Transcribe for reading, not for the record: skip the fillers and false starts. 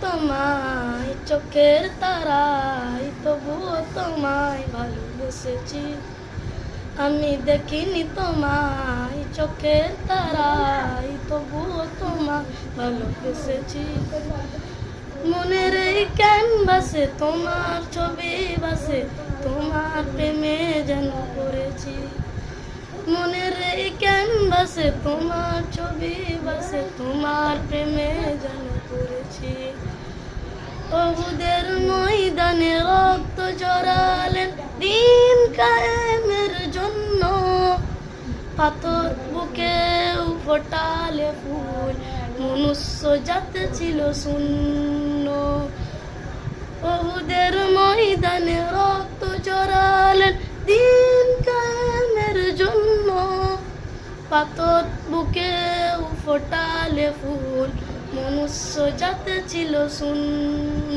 তোমায় চোখের তারায়, তবুও তোমায় ভালোবেসেছি। আমি দেখিনি তোমায় চোখের তারায়, তবুও তোমায় ভালোবেসেছি। মনের এই ক্যানভাসে তোমার ছবি বাসে, তোমার প্রেমে যেন পড়েছি। মনের এই ক্যানভাসে তোমার ছবি বাসে, তোমার প্রেমে যেন পড়েছি। ওহুদের ময়দানে রক্ত জড়ালেন দিন কায়েমের জন্য, পাথর বুকেও ফোটালে ফুল, মনুষ্য জাতি ছিল শূন্য। ওহুদের ময়দানে রক্ত জড়ালেন দিন কায়েমের জন্য, পাথর বুকেও ফোটালে ফুল, মনুষ্য জাতি ছিল শূন্য।